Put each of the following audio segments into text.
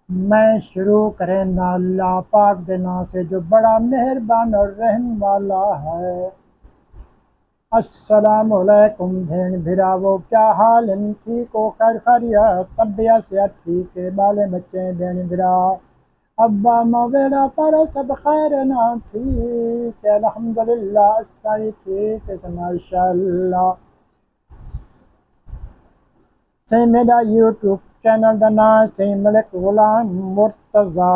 میں شروع کریں نا اللہ پاک دے نام سے جو بڑا مہربان اور رحم والا ہے۔ السلام علیکم بہن بھراوو، کیا حال ہیں؟ ٹھیک ہو؟ خیر خیریت؟ طبیعت صحت ٹھیک ہے؟ بالے بچے بہن بھرا ابا مویرا پر سب خیر نا؟ ٹھیک ہے الحمدللہ، ساری ٹھیک ہے ماشاء اللہ۔ سے میرا یوٹیوب چینل دا نام سے ملک غلام مرتضی،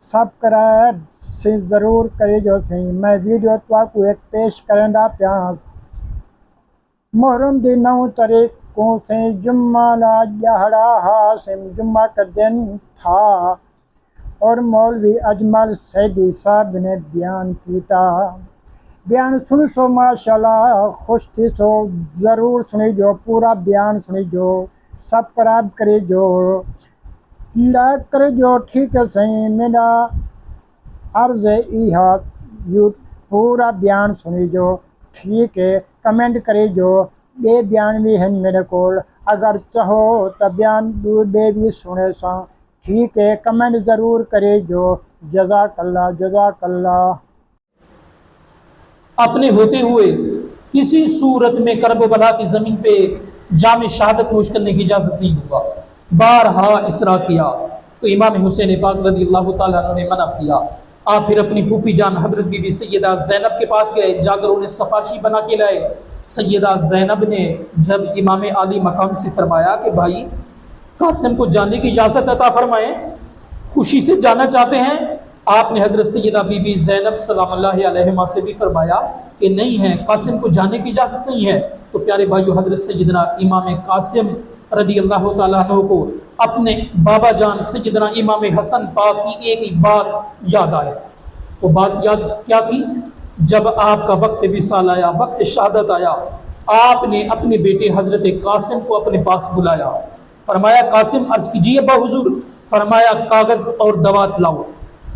سبسکرائب سے ضرور کرے جو سی۔ میں ویڈیو تو ایک پیش کرنا پیا۔ محرم دی 9 تاریخ کو سے جمعہ لا جہڑا ہاسم جمعہ کا دن تھا اور مولوی اجمل سیدی صاحب نے بیان کیتا۔ بیان سن سو ماشاءاللہ خوش تھی سو، ضرور سنی جو، پورا بیان سنی جو، سبسکرائب کرے جو، لائک کرے جو، ٹھیک ہے صحیح۔ میرا عرض ہے پورا بیان سنی جو، ٹھیک ہے، کمنٹ کرے جو۔ بے بیان بھی ہیں میرے کو، اگر چاہو تو بیان بے بھی سنے سا، ٹھیک ہے، کمنٹ ضرور کرے جو۔ جزاک اللہ جزاک اللہ۔ اپنے ہوتے ہوئے کسی صورت میں کرب و بلا کی زمین پہ جام شہادت نوش کرنے کی اجازت نہیں ہوگا۔ بارہا اسرا کیا تو امام حسین پاک رضی اللہ تعالیٰ عنہ نے منع کیا۔ آپ پھر اپنی پھوپھی جان حضرت بی بی سیدہ زینب کے پاس گئے، جا کر انہیں سفارشی بنا کے لائے۔ سیدہ زینب نے جب امام عالی مقام سے فرمایا کہ بھائی قاسم کو جانے کی اجازت عطا فرمائیں، خوشی سے جانا چاہتے ہیں، آپ نے حضرت سیدہ بی بی زینب سلام اللہ علیہما سے بھی فرمایا کہ نہیں ہے، قاسم کو جانے کی اجازت نہیں ہے۔ تو پیارے بھائیو، حضرت سیدنا امام قاسم رضی اللہ تعالیٰ عنہ کو اپنے بابا جان سیدنا امام حسن پاک کی ایک بات یاد آئے۔ وہ بات یاد کیا تھی؟ جب آپ کا وقت وصال آیا، وقت شہادت آیا، آپ نے اپنے بیٹے حضرت قاسم کو اپنے پاس بلایا، فرمایا قاسم عرض کیجیے بحضور، فرمایا کاغذ اور دوات لاؤ،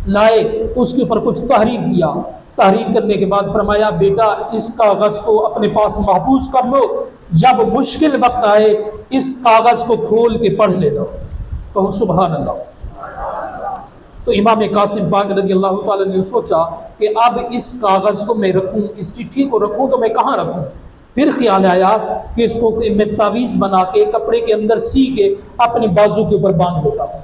لائے، اس کے اوپر کچھ تحریر کیا، تحریر کرنے کے بعد فرمایا بیٹا اس کاغذ کو اپنے پاس محفوظ کر لو، جب مشکل وقت آئے اس کاغذ کو کھول کے پڑھ لینا۔ کہو سبحان اللہ۔ تو امام قاسم پاک رضی اللہ تعالیٰ نے سوچا کہ اب اس کاغذ کو میں رکھوں، اس چٹھی کو رکھوں تو میں کہاں رکھوں؟ پھر خیال آیا کہ اس کو میں تعویذ بنا کے کپڑے کے اندر سی کے اپنے بازو کے اوپر باندھ لیتا ہوں۔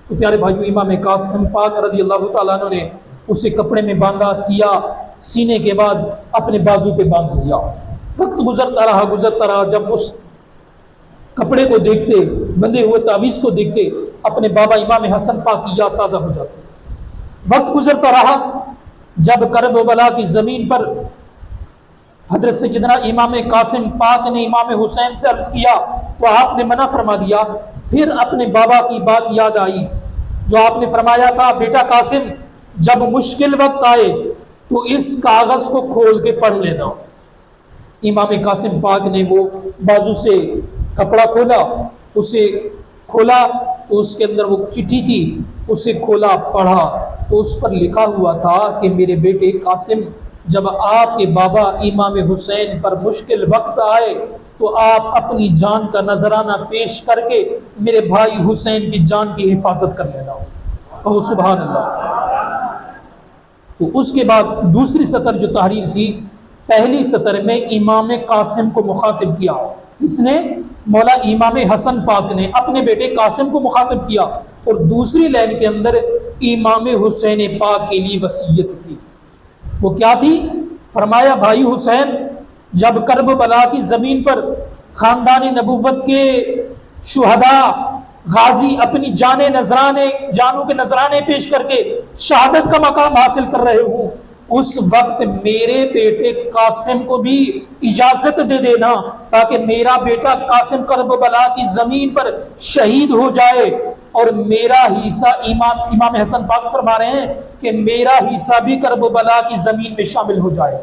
تو پیارے بھائیو، امام قاسم پاک رضی اللہ تعالیٰ عنہ نے اسے کپڑے میں باندھا، سیا، سینے کے بعد اپنے بازو پہ باندھ لیا۔ وقت گزرتا رہا، جب اس کپڑے کو دیکھتے، بندے ہوئے تعویذ کو دیکھتے، اپنے بابا امام حسن پاک کی یاد تازہ ہو جاتی۔ وقت گزرتا رہا، جب کرب و بلا کی زمین پر حضرت سیدنا امام قاسم پاک نے امام حسین سے عرض کیا تو آپ نے منع فرما دیا۔ پھر اپنے بابا کی بات یاد آئی جو آپ نے فرمایا تھا بیٹا قاسم جب مشکل وقت آئے تو اس کاغذ کو کھول کے پڑھ لینا۔ امام قاسم پاک نے وہ بازو سے کپڑا کھولا، اسے کھولا تو اس کے اندر وہ چٹھی تھی، اسے کھولا، پڑھا تو اس پر لکھا ہوا تھا کہ میرے بیٹے قاسم جب آپ کے بابا امام حسین پر مشکل وقت آئے تو آپ اپنی جان کا نذرانہ پیش کر کے میرے بھائی حسین کی جان کی حفاظت کر لینا۔ کہو سبحان اللہ۔ تو اس کے بعد دوسری سطر جو تحریر تھی، پہلی سطر میں امام قاسم کو مخاطب کیا، اس نے مولا امام حسن پاک نے اپنے بیٹے قاسم کو مخاطب کیا، اور دوسری لائن کے اندر امام حسین پاک کے لیے وصیت تھی۔ وہ کیا تھی؟ فرمایا بھائی حسین جب کرب بلا کی زمین پر خاندان نبوت کے شہداء غازی اپنی جانوں کے نذرانے پیش کر کے شہادت کا مقام حاصل کر رہے ہوں، اس وقت میرے بیٹے قاسم کو بھی اجازت دے دینا تاکہ میرا بیٹا قاسم کرب بلا کی زمین پر شہید ہو جائے، اور میرا حصہ امام حسن پاک فرما رہے ہیں کہ میرا حصہ بھی کرب بلا کی زمین میں شامل ہو جائے۔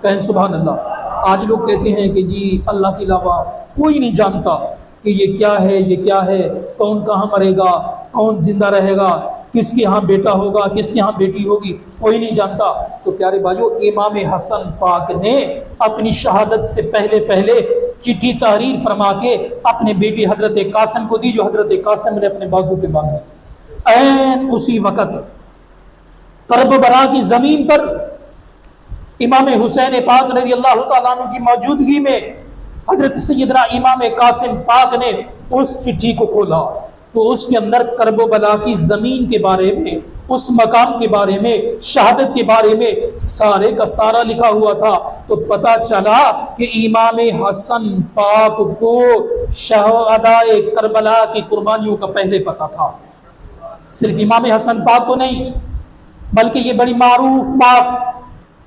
کہیں سبحان اللہ۔ آج لوگ کہتے ہیں کہ جی اللہ کے علاوہ کوئی نہیں جانتا کہ یہ کیا ہے، یہ کیا ہے، کون کہاں مرے گا، کون زندہ رہے گا، کس کے ہاں بیٹا ہوگا، کس کے ہاں بیٹی ہوگی، کوئی نہیں جانتا۔ تو پیارے بھائیو، امام حسن پاک نے اپنی شہادت سے پہلے چٹھی تحریر فرما کے اپنے بیٹے حضرت قاسم کو دی، جو حضرت قاسم نے اپنے بازو پہ باندھی۔ این اسی وقت کربلا کی زمین پر امام حسین پاک رضی اللہ تعالیٰ عنہ کی موجودگی میں حضرت سیدنا امام قاسم پاک نے اس چٹھی کو کھولا تو اس کے اندر کربلا کی زمین کے بارے میں، اس مقام کے بارے میں، شہادت کے بارے میں سارے کا سارا لکھا ہوا تھا۔ تو پتہ چلا کہ امام حسن پاک کو شہدائے کربلا کی قربانیوں کا پہلے پتہ تھا۔ صرف امام حسن پاک کو نہیں بلکہ یہ بڑی معروف بات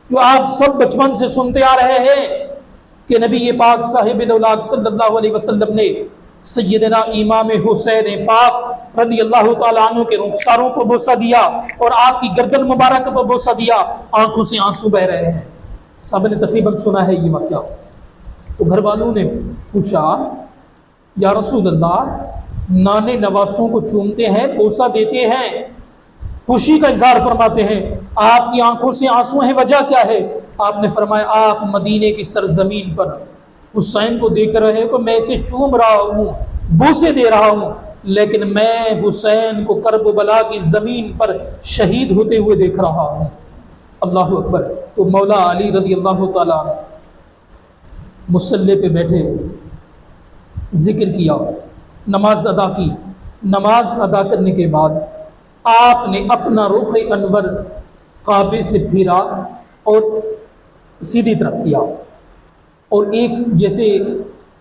جو آپ سب بچپن سے سنتے آ رہے ہیں کہ نبی پاک صاحب الاولاد صلی اللہ علیہ وسلم نے سیدنا امام حسین پاک رضی اللہ تعالیٰ عنہ کے رخساروں پر بوسہ دیا اور آپ کی گردن مبارک پر بوسہ دیا، آنکھوں سے آنسو بہ رہے ہیں۔ سب نے تقریباً سنا ہے یہ واقعہ۔ تو گھر والوں نے پوچھا یا رسول اللہ، نانے نواسوں کو چومتے ہیں، بوسہ دیتے ہیں، خوشی کا اظہار فرماتے ہیں، آپ کی آنکھوں سے آنسو ہیں، وجہ کیا ہے؟ آپ نے فرمایا آپ مدینے کی سرزمین پر حسین کو دیکھ رہے ہیں کہ میں اسے چوم رہا ہوں، بوسے دے رہا ہوں، لیکن میں حسین کو کربلا کی زمین پر شہید ہوتے ہوئے دیکھ رہا ہوں۔ اللہ اکبر۔ تو مولا علی رضی اللہ تعالیٰ عنہ مصلی پہ بیٹھے، ذکر کیا، نماز ادا کی۔ نماز ادا کرنے کے بعد آپ نے اپنا رخ انور کعبے سے پھیرا اور سیدھی طرف کیا، اور ایک جیسے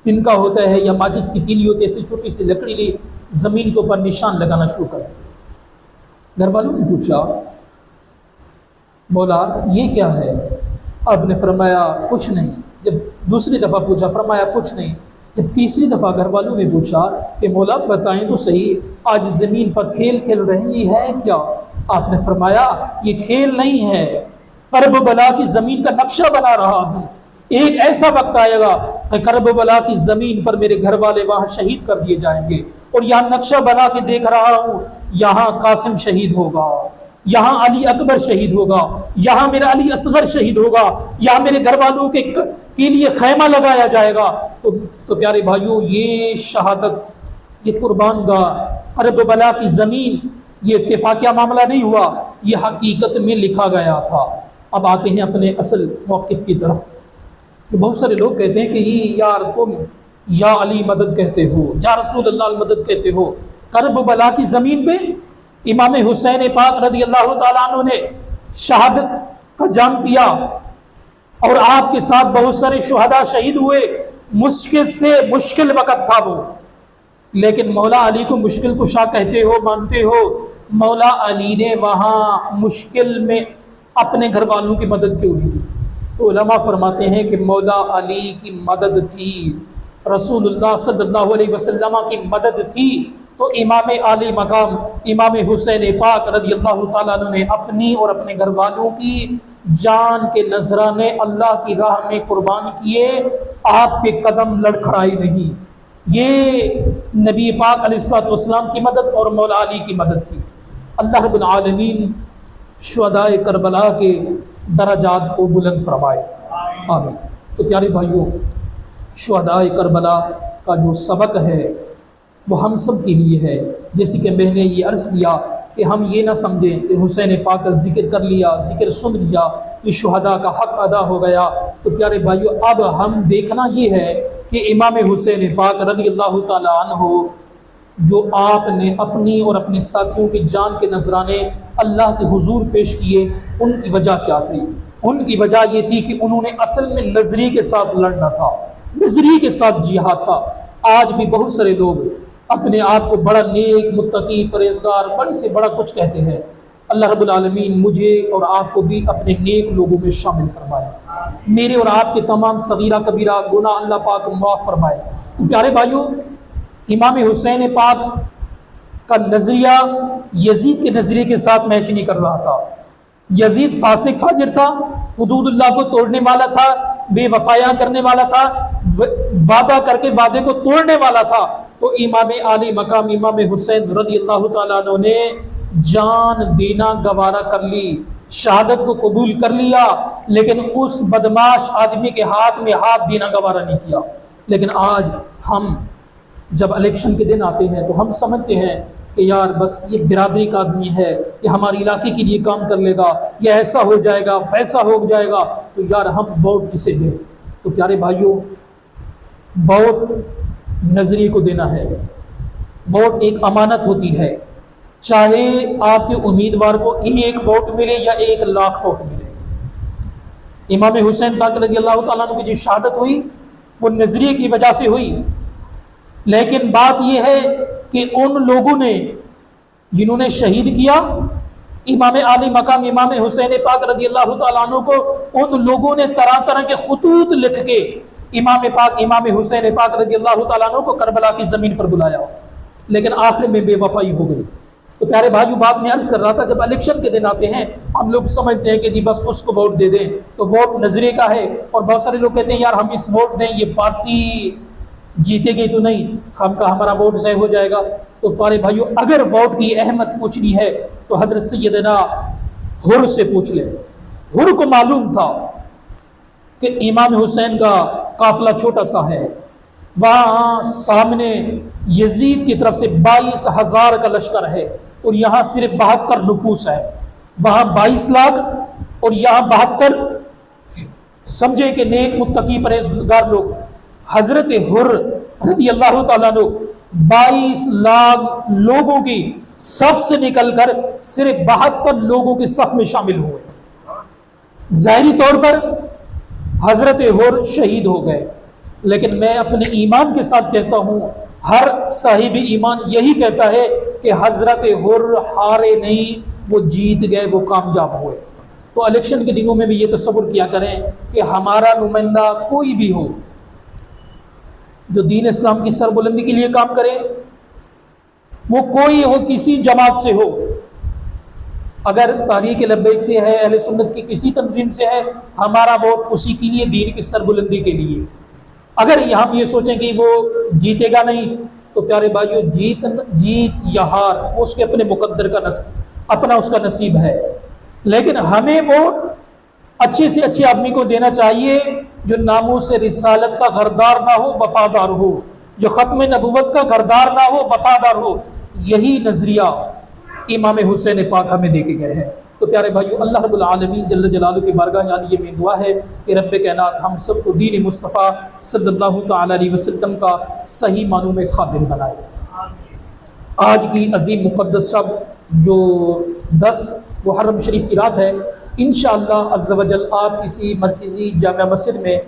تنکا ہوتا ہے یا ماچس کی تیلی ہوتی ہے، ایسی چھوٹی سی لکڑی لی، زمین کے اوپر نشان لگانا شروع کر دیا۔ گھر والوں نے پوچھا مولا یہ کیا ہے؟ آپ نے فرمایا کچھ نہیں۔ جب دوسری دفعہ پوچھا فرمایا کچھ نہیں۔ جب تیسری دفعہ گھر والوں نے پوچھا کہ مولا بتائیں تو صحیح، آج زمین پر کھیل کھیل رہی ہے کیا؟ آپ نے فرمایا یہ کھیل نہیں ہے، کربلا کی زمین کا نقشہ بنا رہا ہوں۔ ایک ایسا وقت آئے گا کہ کربلا کی زمین پر میرے گھر والے وہاں شہید کر دیے جائیں گے، اور یہاں نقشہ بنا کے دیکھ رہا ہوں، یہاں قاسم شہید ہوگا، یہاں علی اکبر شہید ہوگا، یہاں میرا علی اصغر شہید ہوگا، یہاں میرے گھر والوں کے لیے خیمہ لگایا جائے گا۔ تو پیارے بھائیوں، یہ شہادت، یہ قربان گاہ، کربلا کی زمین، یہ اتفاقیہ معاملہ نہیں ہوا، یہ حقیقت میں لکھا گیا تھا۔ اب آتے ہیں اپنے اصل موقف کی طرف۔ تو بہت سارے لوگ کہتے ہیں کہ یہ یار تم یا علی مدد کہتے ہو، یا رسول اللہ مدد کہتے ہو۔ کربلا کی زمین پہ امام حسین پاک رضی اللہ تعالیٰ عنہ نے شہادت کا جام پیا، اور آپ کے ساتھ بہت سارے شہداء شہید ہوئے۔ مشکل سے مشکل وقت تھا وہ، لیکن مولا علی کو مشکل کشا کہتے ہو، مانتے ہو، مولا علی نے وہاں مشکل میں اپنے گھر والوں کی مدد کیوں نہیں کی؟ تو علماء فرماتے ہیں کہ مولا علی کی مدد تھی، رسول اللہ صلی اللہ علیہ وسلم کی مدد تھی، تو امام علی مقام امام حسین پاک رضی اللہ تعالیٰ عنہ نے اپنی اور اپنے گھر والوں کی جان کے نذرانے اللہ کی راہ میں قربان کیے، آپ کے قدم لڑکھڑائے نہیں۔ یہ نبی پاک علیہ الصلوۃ والسلام کی مدد اور مولا علی کی مدد تھی۔ اللہ رب العالمین شہداء کربلا کے درجات کو بلند فرمائے، آمین۔ تو پیارے بھائیوں، شہداء کربلا کا جو سبق ہے وہ ہم سب کے لیے ہے۔ جیسے کہ میں نے یہ عرض کیا کہ ہم یہ نہ سمجھیں کہ حسین پاک کا ذکر کر لیا، ذکر سن لیا، کہ شہداء کا حق ادا ہو گیا۔ تو پیارے بھائیوں، اب ہم دیکھنا یہ ہے کہ امام حسین پاک رضی اللہ تعالیٰ عنہ جو آپ نے اپنی اور اپنے ساتھیوں کی جان کے نذرانے اللہ کے حضور پیش کیے، ان کی وجہ کیا تھی؟ ان کی وجہ یہ تھی کہ انہوں نے اصل میں نظریے کے ساتھ لڑنا تھا، نظریے کے ساتھ جہاد تھا۔ آج بھی بہت سارے لوگ اپنے آپ کو بڑا نیک، متقی، پرہیزگار، بڑے سے بڑا کچھ کہتے ہیں۔ اللہ رب العالمین مجھے اور آپ کو بھی اپنے نیک لوگوں میں شامل فرمائے، میرے اور آپ کے تمام صغیرہ کبیرہ گناہ اللہ پاک معاف فرمائے۔ تو پیارے بھائیوں، امام حسین پاک کا نظریہ یزید کے نظریے کے ساتھ میچ نہیں کر رہا تھا۔ یزید فاسق فاجر تھا، حدود اللہ کو توڑنے والا تھا، بے وفایاں کرنے والا تھا، وعدہ کر کے وعدے کو توڑنے والا تھا۔ تو امام علی مقام امام حسین رضی اللہ تعالیٰ عنہ نے جان دینا گوارا کر لی، شہادت کو قبول کر لیا، لیکن اس بدماش آدمی کے ہاتھ میں ہاتھ دینا گوارا نہیں کیا۔ لیکن آج ہم جب الیکشن کے دن آتے ہیں تو ہم سمجھتے ہیں کہ یار بس یہ برادری کا آدمی ہے، یہ ہمارے علاقے کے لیے کام کر لے گا، یہ ایسا ہو جائے گا، ویسا ہو جائے گا، تو یار ہم ووٹ کسے دیں؟ تو پیارے بھائیوں، ووٹ نظریے کو دینا ہے۔ ووٹ ایک امانت ہوتی ہے، چاہے آپ کے امیدوار کو 1 ووٹ ملے یا 1,00,000 ووٹ ملے۔ امام حسین پاک رضی اللہ تعالیٰ عنہ کی جو شہادت ہوئی وہ نظریے کی وجہ سے ہوئی، لیکن بات یہ ہے کہ ان لوگوں نے جنہوں نے شہید کیا امام عالی مقام امام حسین پاک رضی اللہ تعالیٰ عنہ کو، ان لوگوں نے طرح طرح کے خطوط لکھ کے امام حسین پاک رضی اللہ تعالیٰ عنہ کو کربلا کی زمین پر بلایا، لیکن آخر میں بے وفائی ہو گئی۔ تو پیارے بھائیو، بات میں عرض کر رہا تھا، جب الیکشن کے دن آتے ہیں ہم لوگ سمجھتے ہیں کہ جی بس اس کو ووٹ دے دیں، تو ووٹ نظریے کا ہے، اور بہت سارے لوگ کہتے ہیں یار ہم اس ووٹ دیں، یہ پارٹی جیتے گی تو نہیں، ہمارا ووٹ ضائع ہو جائے گا۔ تو پیارے بھائیو، اگر ووٹ کی اہمیت پوچھنی ہے تو حضرت سیدنا حر سے پوچھ لیں۔ حر کو معلوم تھا کہ امام حسین کا قافلہ چھوٹا سا ہے، وہاں سامنے یزید کی طرف سے 22,000 کا لشکر ہے، اور یہاں صرف 72 نفوس ہے، وہاں 22 لاکھ اور یہاں 72، سمجھے کہ نیک متقی پرہیزگار لوگ۔ حضرت حر رضی اللہ تعالیٰ عنہ 22 لاکھ لوگوں کی صف سے نکل کر صرف 72 لوگوں کے صف میں شامل ہوئے۔ ظاہری طور پر حضرت حر شہید ہو گئے، لیکن میں اپنے ایمان کے ساتھ کہتا ہوں، ہر صاحب ایمان یہی کہتا ہے کہ حضرت حر ہارے نہیں، وہ جیت گئے، وہ کامیاب ہوئے۔ تو الیکشن کے دنوں میں بھی یہ تصور کیا کریں کہ ہمارا نمائندہ کوئی بھی ہو جو دین اسلام کی سربلندی کے لیے کام کرے، وہ کوئی ہو، کسی جماعت سے ہو، اگر تحریک لبیک سے ہے، اہل سنت کی کسی تنظیم سے ہے، ہمارا ووٹ اسی کے لیے، دین کی سربلندی کے لیے۔ اگر ہم یہ سوچیں کہ وہ جیتے گا نہیں، تو پیارے بھائیو، جیت یا ہار اس کے اپنے مقدر کا اپنا اس کا نصیب ہے، لیکن ہمیں ووٹ اچھے سے اچھے آدمی کو دینا چاہیے جو ناموس رسالت کا غردار نہ ہو، وفادار ہو، جو ختم نبوت کا غردار نہ ہو، وفادار ہو۔ یہی نظریہ امام حسین پاک ہمیں دے کے گئے ہیں۔ تو پیارے بھائیو، اللہ رب العالمین جل جلالہ کی بارگاہ یعنی یہ میری دعا ہے کہ رب کائنات ہم سب کو دین مصطفیٰ صلی اللہ تعالی علیہ وسلم کا صحیح معنوں میں خادم بنائے۔ آج کی عظیم مقدس شب جو 10 محرم شریف کی رات ہے، انشاءاللہ عز و جل آپ کسی مرکزی جامع مسجد میں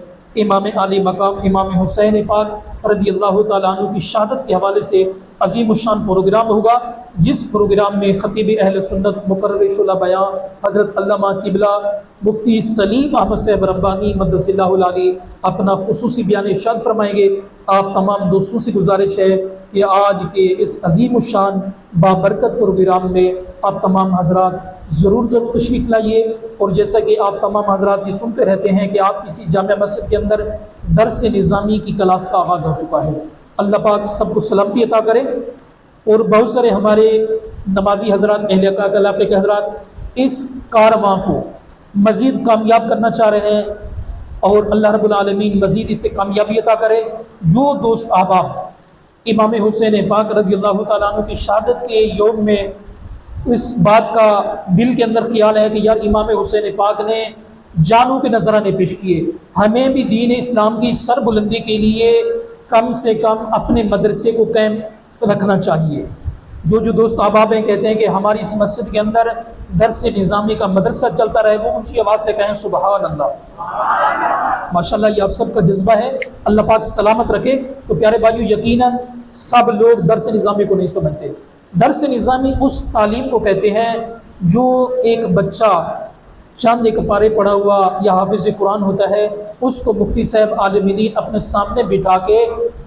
امام عالی مقام امام حسین پاک رضی اللہ تعالیٰ عنہ کی شہادت کے حوالے سے عظیم الشان پروگرام ہوگا، جس پروگرام میں خطیب اہل سنت مقرر شعلہ بیان حضرت علامہ قبلہ مفتی سلیم احمد صاحب ربانی مقدس اللہ العلی اپنا خصوصی بیان ارشاد فرمائیں گے۔ آپ تمام دوستوں سے گزارش ہے کہ آج کے اس عظیم الشان بابرکت پروگرام میں آپ تمام حضرات ضرور تشریف لائیے، اور جیسا کہ آپ تمام حضرات یہ سنتے رہتے ہیں کہ آپ کسی جامع مسجد کے اندر درس نظامی کی کلاس کا آغاز ہو چکا ہے، اللہ پاک سب کو سلامتی عطا کرے، اور بہت سارے ہمارے نمازی حضرات، اہل علاقے کے حضرات اس کارواں کو مزید کامیاب کرنا چاہ رہے ہیں، اور اللہ رب العالمین مزید اس سے کامیابی عطا کرے۔ جو دوست احباب امام حسین پاک رضی اللہ تعالیٰ عنہ کی شہادت کے یوم میں اس بات کا دل کے اندر خیال ہے کہ یار امام حسین پاک نے جانوں کے نذرانے پیش کیے، ہمیں بھی دین اسلام کی سربلندی کے لیے کم سے کم اپنے مدرسے کو قائم رکھنا چاہیے۔ جو دوست احباب ہیں کہتے ہیں کہ ہماری اس مسجد کے اندر درس نظامی کا مدرسہ چلتا رہے، وہ اونچی آواز سے کہیں سبحان اللہ۔ ماشاءاللہ یہ آپ سب کا جذبہ ہے، اللہ پاک سلامت رکھے۔ تو پیارے بھائیو، یقیناً سب لوگ درس نظامی کو نہیں سمجھتے۔ درس نظامی اس تعلیم کو کہتے ہیں جو ایک بچہ چند ایک پارے پڑھا ہوا یا حافظ قرآن ہوتا ہے، اس کو مفتی صاحب عالم دین اپنے سامنے بٹھا کے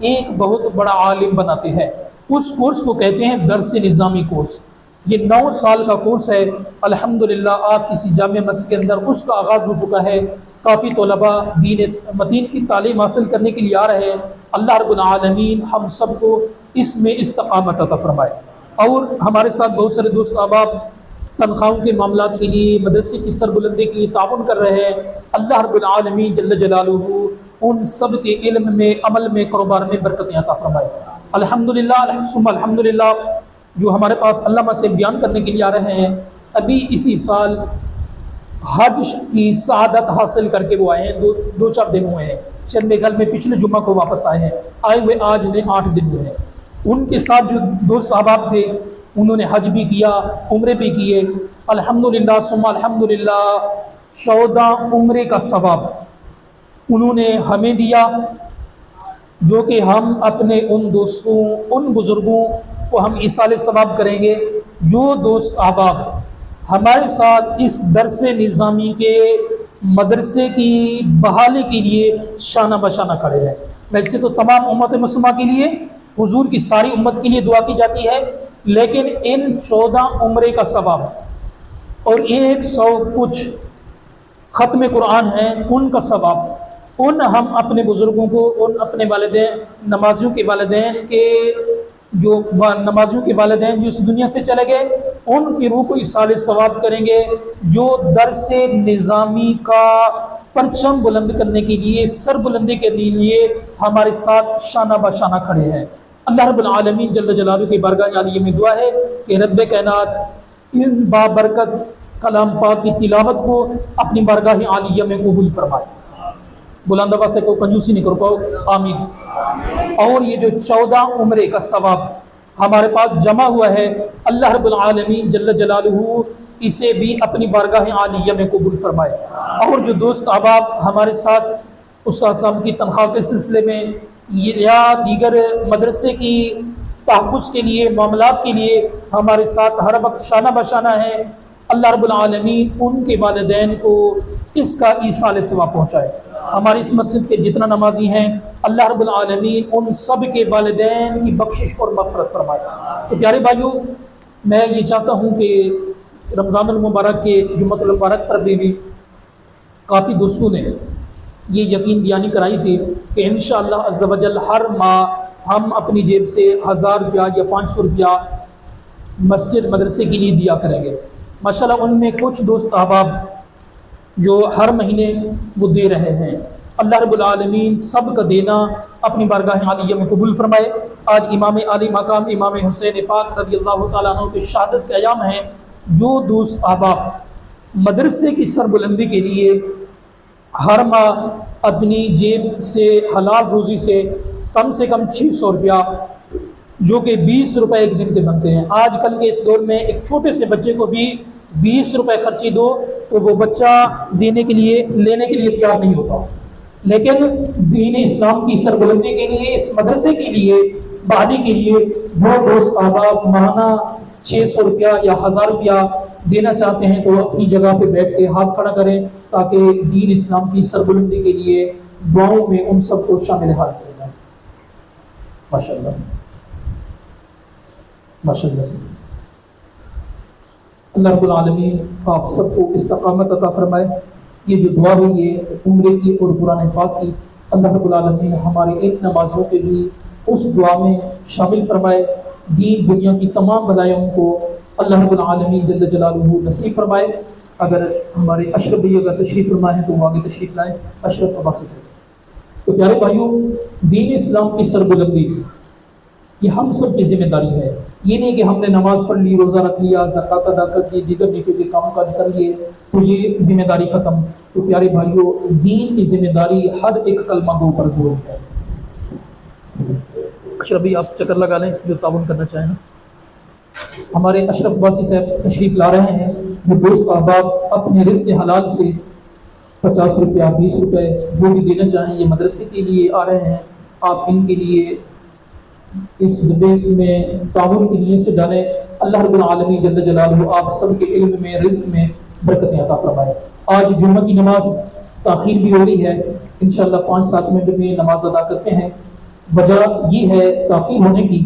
ایک بہت بڑا عالم بناتے ہیں۔ اس کورس کو کہتے ہیں درس نظامی کورس۔ یہ 9 سال کا کورس ہے۔ الحمدللہ آپ کسی جامع مسجد کے اندر اس کا آغاز ہو چکا ہے، کافی طلباء دین متین کی تعلیم حاصل کرنے کے لیے آ رہے ہیں۔ اللہ رب العالمین ہم سب کو اس میں استقامت عطا فرمائے۔ اور ہمارے ساتھ بہت سارے دوست احباب تنخواہوں کے معاملات کے لیے، مدرسے کی سربلندی کے لیے تعاون کر رہے ہیں۔ اللہ رب العالمین جل جلالہ ان سب کے علم میں، عمل میں، کاروبار میں برکتیں عطا فرمائے۔ الحمدللہ ثم الحمدللہ۔ جو ہمارے پاس علامہ سے بیان کرنے کے لیے آ رہے ہیں، ابھی اسی سال حج کی سعادت حاصل کر کے وہ آئے ہیں، دو چار دن ہوئے ہیں، چند میرے خیال میں پچھلے جمعہ کو واپس آئے ہیں، آئے ہوئے آج انہیں 8 دن ہوئے ہیں۔ ان کے ساتھ جو 2 صحابہ تھے انہوں نے حج بھی کیا، عمرے بھی کیے، الحمدللہ ثم الحمدللہ 14 عمرے کا ثواب انہوں نے ہمیں دیا، جو کہ ہم اپنے ان دوستوں، ان بزرگوں کو ہم ایصال ثواب کریں گے جو دوست احباب ہمارے ساتھ اس درس نظامی کے مدرسے کی بحالی کے لیے شانہ بشانہ کھڑے ہیں۔ ویسے تو تمام امت مسلمہ کے لیے، حضور کی ساری امت کے لیے دعا کی جاتی ہے، لیکن ان 14 عمرے کا ثواب اور 100 کچھ ختم قرآن ہیں ان کا ثواب، ان ہم اپنے بزرگوں کو، ان اپنے والدین، نمازیوں کے والدین کے جو اس دنیا سے چلے گئے، ان کی روح کو ایصال ثواب کریں گے، جو درس نظامی کا پرچم بلند کرنے کے لیے، سر بلندی کے لیے ہمارے ساتھ شانہ بشانہ کھڑے ہیں۔ اللہ رب العالمین جل جلالہ کی بارگاہ عالیہ میں دعا ہے کہ رب کائنات ان بابرکت کلام پاک کی تلاوت کو اپنی بارگاہ عالیہ میں قبول فرمائے۔ بلند آواز سے کوئی کنجوسی نہیں کرو، آمین۔ اور یہ جو 14 عمرے کا ثواب ہمارے پاس جمع ہوا ہے، اللہ رب العالمین جل جلالہ اسے بھی اپنی بارگاہ عالیہ میں قبول فرمائے۔ اور جو دوست احباب ہمارے ساتھ استاد صاحب کی تنخواہ کے سلسلے میں یا دیگر مدرسے کی تحفظ کے لیے، معاملات کے لیے ہمارے ساتھ ہر وقت شانہ بشانہ ہے، اللہ رب العالمین ان کے والدین کو اس کا ایصال ثواب پہنچائے۔ ہماری اس مسجد کے جتنا نمازی ہیں، اللہ رب العالمین ان سب کے والدین کی بخشش اور مغفرت فرمائے۔ تو پیارے بھائیوں، میں یہ چاہتا ہوں کہ رمضان المبارک کے جمعۃ المبارک پر بھی کافی دوستوں نے یہ یقین دہانی کرائی تھی کہ انشاءاللہ عز و جل ہر ماہ ہم اپنی جیب سے 1000 روپیہ یا 500 روپیہ مسجد مدرسے کے لیے دیا کریں گے۔ ماشاءاللہ ان میں کچھ دوست احباب جو ہر مہینے وہ دے رہے ہیں، اللہ رب العالمین سب کا دینا اپنی بارگاہ عالیہ میں قبول فرمائے۔ آج امام عالی مقام امام حسین پاک رضی اللہ تعالیٰ عنہ کی شہادت کے ایام ہیں، جو دوست احباب مدرسے کی سربلندی کے لیے ہر ماہ اپنی جیب سے حلال روزی سے کم 600 روپیہ، جو کہ 20 روپے ایک دن کے بنتے ہیں۔ آج کل کے اس دور میں ایک چھوٹے سے بچے کو بھی 20 روپے خرچی دو تو وہ بچہ لینے کے لیے تیار نہیں ہوتا، لیکن دین اسلام کی سربلندی کے لیے، اس مدرسے کے لیے، بحالی کے لیے وہ دوست احباب ماہانہ 600 روپیہ یا 1000 روپیہ دینا چاہتے ہیں تو اپنی جگہ پہ بیٹھ کے ہاتھ کھڑا کریں، تاکہ دین اسلام کی سربلندی کے لیے دعاؤں میں ان سب کو شامل حال کیا جائے۔ ماشاءاللہ ماشاءاللہ سے اللہ رب العالمین آپ سب کو استقامت عطا فرمائے۔ یہ جو دعا ہوئی ہے عمرے کی اور قرآن پاک کی، اللہ رب العالمین ہمارے ایک نمازوں کے بھی اس دعا میں شامل فرمائے۔ دین دنیا کی تمام بلائیوں کو اللہ رب العالمین جل جلالہ نصیب فرمائے۔ اگر ہمارے اشرف بھی اگر تشریف فرما ہے تو وہ آگے تشریف لائیں، اشرف عباس سے۔ تو پیارے بھائیوں، دین اسلام کی سربلندی یہ ہم سب کی ذمہ داری ہے۔ یہ نہیں کہ ہم نے نماز پڑھ لی، روزہ رکھ لیا، زکوٰۃ ادا کر دی، دیگر نیکیوں کے کام کاج کر لیے تو یہ ذمہ داری ختم۔ تو پیارے بھائیوں، دین کی ذمہ داری ہر ایک کلمہ گو پر ضرور ہے۔ اشرف بھی آپ چکر لگا لیں جو تعاون کرنا چاہیں۔ ہمارے اشرف باسی صاحب تشریف لا رہے ہیں، جو دوست احباب اپنے رزق حلال سے 50 روپیہ 20 روپے جو بھی دینا چاہیں، یہ مدرسے کے لیے آ رہے ہیں، آپ ان کے لیے اس ڈبے میں تعاون کی نیت سے ڈالیں۔ اللہ رب العالمین جل جلالہ آپ سب کے علم میں، رزق میں برکتیں عطا فرمائے۔ آج جمعہ کی نماز تاخیر بھی ہو رہی ہے، انشاءاللہ 5-7 منٹ میں نماز ادا کرتے ہیں۔ وجہ یہ ہے تاخیر ہونے کی